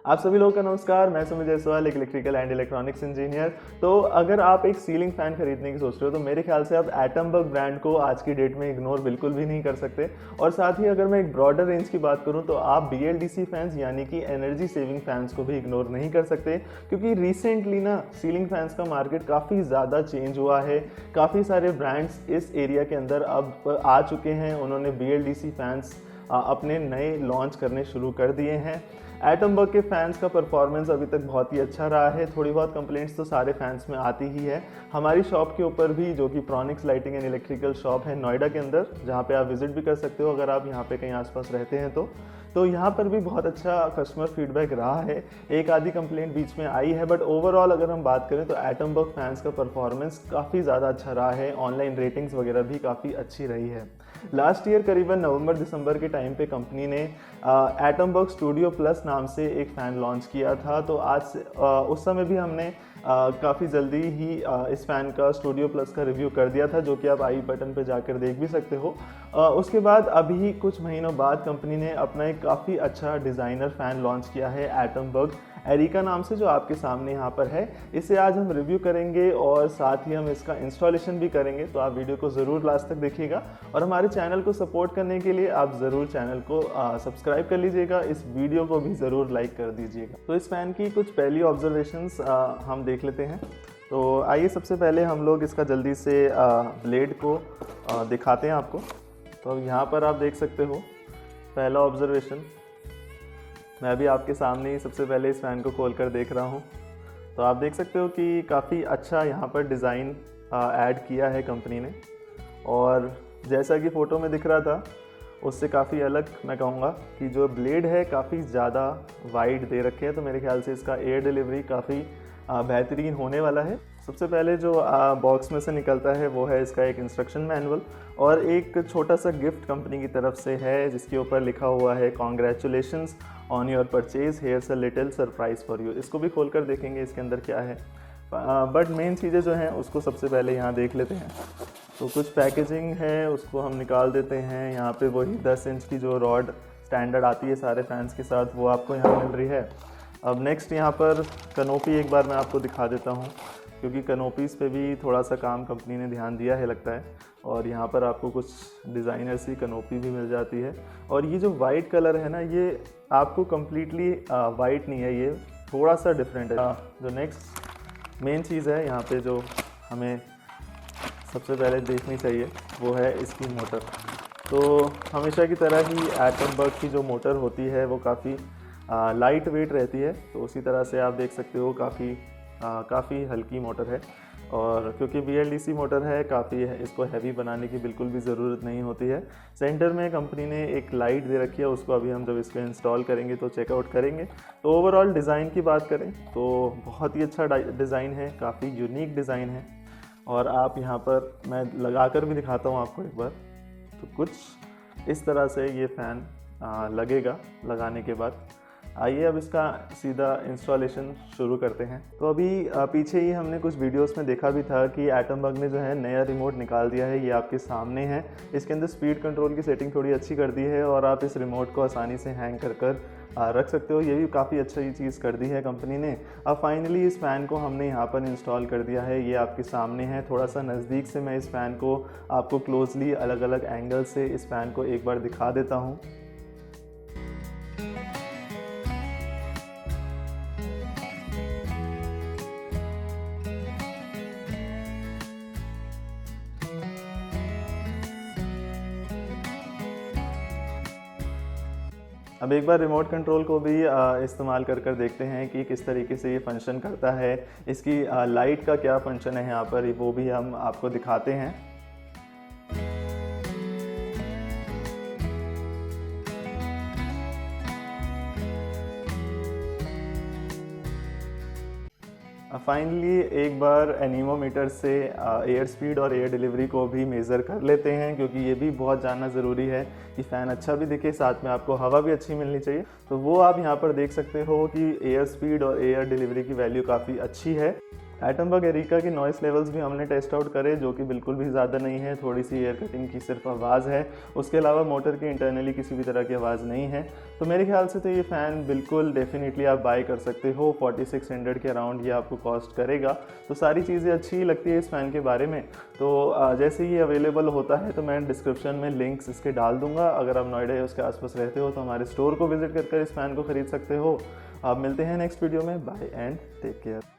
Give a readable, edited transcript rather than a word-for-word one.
आप सभी लोगों का नमस्कार। मैं सुमित जायसवाल, एक इलेक्ट्रिकल एंड इलेक्ट्रॉनिक्स इंजीनियर। तो अगर आप एक सीलिंग फैन खरीदने की सोच रहे हो तो मेरे ख्याल से आप एटमबर्ग ब्रांड को आज की डेट में इग्नोर बिल्कुल भी नहीं कर सकते। और साथ ही अगर मैं एक ब्रॉडर रेंज की बात करूं तो आप BLDC फैंस यानी कि एनर्जी सेविंग फैंस को भी इग्नोर नहीं कर सकते, क्योंकि रिसेंटली ना सीलिंग फैंस का मार्केट काफ़ी ज़्यादा चेंज हुआ है। काफ़ी सारे ब्रांड्स इस एरिया के अंदर अब आ चुके हैं। उन्होंने BLDC फैंस अपने नए लॉन्च करने शुरू कर दिए हैं। एटमबर्ग के फैंस का परफॉर्मेंस अभी तक बहुत ही अच्छा रहा है। थोड़ी बहुत कंप्लेंट्स तो सारे फैंस में आती ही है। हमारी शॉप के ऊपर भी, जो कि प्रॉनिक्स लाइटिंग एंड इलेक्ट्रिकल शॉप है नोएडा के अंदर, जहाँ पे आप विजिट भी कर सकते हो अगर आप यहाँ पे कहीं आसपास रहते हैं तो यहाँ पर भी बहुत अच्छा कस्टमर फीडबैक रहा है। एक आधी कंप्लेंट बीच में आई है, बट ओवरऑल अगर हम बात करें तो एटमबर्ग फैंस का परफॉर्मेंस काफ़ी ज़्यादा अच्छा रहा है। ऑनलाइन रेटिंग्स वगैरह भी काफ़ी अच्छी रही है। लास्ट ईयर करीबन नवंबर दिसंबर के टाइम पे कंपनी ने एटमबर्ग स्टूडियो प्लस नाम से एक फ़ैन लॉन्च किया था। तो आज उस समय भी हमने काफ़ी जल्दी ही इस फ़ैन का स्टूडियो प्लस का रिव्यू कर दिया था, जो कि आप आई बटन पे जाकर देख भी सकते हो। उसके बाद अभी कुछ महीनों बाद कंपनी ने अपना एक काफ़ी अच्छा डिज़ाइनर फ़ैन लॉन्च किया है एटमबर्ग एरिका नाम से, जो आपके सामने यहाँ पर है। इसे आज हम रिव्यू करेंगे और साथ ही हम इसका इंस्टॉलेशन भी करेंगे। तो आप वीडियो को ज़रूर लास्ट तक देखिएगा और हमारे चैनल को सपोर्ट करने के लिए आप ज़रूर चैनल को सब्सक्राइब कर लीजिएगा। इस वीडियो को भी ज़रूर लाइक कर दीजिएगा। तो इस फ़ैन की कुछ पहली ऑब्जर्वेशंस हम देख लेते हैं। तो आइए सबसे पहले हम लोग इसका जल्दी से ब्लेड को दिखाते हैं आपको। तो अब यहाँ पर आप देख सकते हो पहला ऑब्जर्वेशन। मैं भी आपके सामने ही सबसे पहले इस फ़ैन को खोल कर देख रहा हूँ। तो आप देख सकते हो कि काफ़ी अच्छा यहाँ पर डिज़ाइन ऐड किया है कंपनी ने, और जैसा कि फ़ोटो में दिख रहा था उससे काफ़ी अलग मैं कहूँगा कि जो ब्लेड है काफ़ी ज़्यादा वाइड दे रखे हैं। तो मेरे ख्याल से इसका एयर डिलीवरी काफ़ी बेहतरीन होने वाला है। सबसे पहले जो बॉक्स में से निकलता है वो है इसका एक इंस्ट्रक्शन मैनुअल, और एक छोटा सा गिफ्ट कंपनी की तरफ से है जिसके ऊपर लिखा हुआ है congratulations on your purchase, hairs a little surprise for you. इसको भी खोलकर देखेंगे इसके अंदर क्या है, बट मेन चीज़ें जो हैं उसको सबसे पहले यहाँ देख लेते हैं। तो कुछ पैकेजिंग है उसको हम निकाल देते हैं। यहाँ पे वही 10 इंच की जो रॉड स्टैंडर्ड आती है सारे फैंस के साथ, वो आपको यहाँ मिल रही है। अब नेक्स्ट यहाँ पर कनोपी एक बार मैं आपको दिखा देता हूँ, क्योंकि कनोपीज़ पे भी थोड़ा सा काम कंपनी ने ध्यान दिया है लगता है। और यहाँ पर आपको कुछ डिज़ाइनर सी कनोपी भी मिल जाती है। और ये जो वाइट कलर है ना, ये आपको कम्प्लीटली वाइट नहीं है, ये थोड़ा सा डिफरेंट है। जो नेक्स्ट मेन चीज़ है यहाँ पे जो हमें सबसे पहले देखनी चाहिए वो है इसकी मोटर। तो हमेशा की तरह ही एटमबर्ग की जो मोटर होती है वो काफ़ी लाइट वेट रहती है। तो उसी तरह से आप देख सकते हो काफ़ी हल्की मोटर है, और क्योंकि BLDC मोटर है काफ़ी इसको हैवी बनाने की बिल्कुल भी ज़रूरत नहीं होती है। सेंटर में कंपनी ने एक लाइट दे रखी है, उसको अभी हम जब इसको इंस्टॉल करेंगे तो चेकआउट करेंगे। तो ओवरऑल डिज़ाइन की बात करें तो बहुत ही अच्छा डिज़ाइन है, काफ़ी यूनिक डिज़ाइन है। और आप यहाँ पर मैं लगा कर भी दिखाता हूँ आपको एक बार। तो कुछ इस तरह से ये फ़ैन लगेगा लगाने के बाद। आइए अब इसका सीधा इंस्टॉलेशन शुरू करते हैं। तो अभी पीछे ही हमने कुछ वीडियोस में देखा भी था कि एटमबर्ग ने जो है नया रिमोट निकाल दिया है। ये आपके सामने है। इसके अंदर स्पीड कंट्रोल की सेटिंग थोड़ी अच्छी कर दी है, और आप इस रिमोट को आसानी से हैंग कर रख सकते हो। ये भी काफ़ी अच्छी चीज़ कर दी है कंपनी ने। अब फाइनली इस फ़ैन को हमने यहाँ पर इंस्टॉल कर दिया है। ये आपके सामने है। थोड़ा सा नज़दीक से मैं इस फ़ैन को आपको क्लोजली अलग अलग एंगल से इस फ़ैन को एक बार दिखा देता हूँ। अब एक बार रिमोट कंट्रोल को भी इस्तेमाल कर देखते हैं कि किस तरीके से ये फंक्शन करता है। इसकी लाइट का क्या फंक्शन है यहाँ पर, वो भी हम आपको दिखाते हैं। फाइनली एक बार एनीमोमीटर से एयर स्पीड और एयर डिलीवरी को भी मेज़र कर लेते हैं, क्योंकि ये भी बहुत जानना ज़रूरी है कि फ़ैन अच्छा भी दिखे, साथ में आपको हवा भी अच्छी मिलनी चाहिए। तो वो आप यहाँ पर देख सकते हो कि एयर स्पीड और एयर डिलीवरी की वैल्यू काफ़ी अच्छी है। एटमबर्ग एरिका की नॉइस लेवल्स भी हमने टेस्ट आउट करे, जो कि बिल्कुल भी ज़्यादा नहीं है, थोड़ी सी एयर कटिंग की सिर्फ आवाज़ है, उसके अलावा मोटर की इंटरनली किसी भी तरह की आवाज़ नहीं है। तो मेरे ख्याल से तो ये फ़ैन बिल्कुल डेफिनेटली आप बाय कर सकते हो, 4600 के अराउंड ये आपको कॉस्ट करेगा। तो सारी चीज़ें अच्छी लगती है इस फ़ैन के बारे में। तो जैसे ये अवेलेबल होता है तो मैं डिस्क्रिप्शन में लिंक्स इसके डाल दूंगा। अगर आप नोएडा या उसके आसपास रहते हो तो हमारे स्टोर को विजिट कर इस फ़ैन को ख़रीद सकते हो। आप मिलते हैं नेक्स्ट वीडियो में। Bye and take care.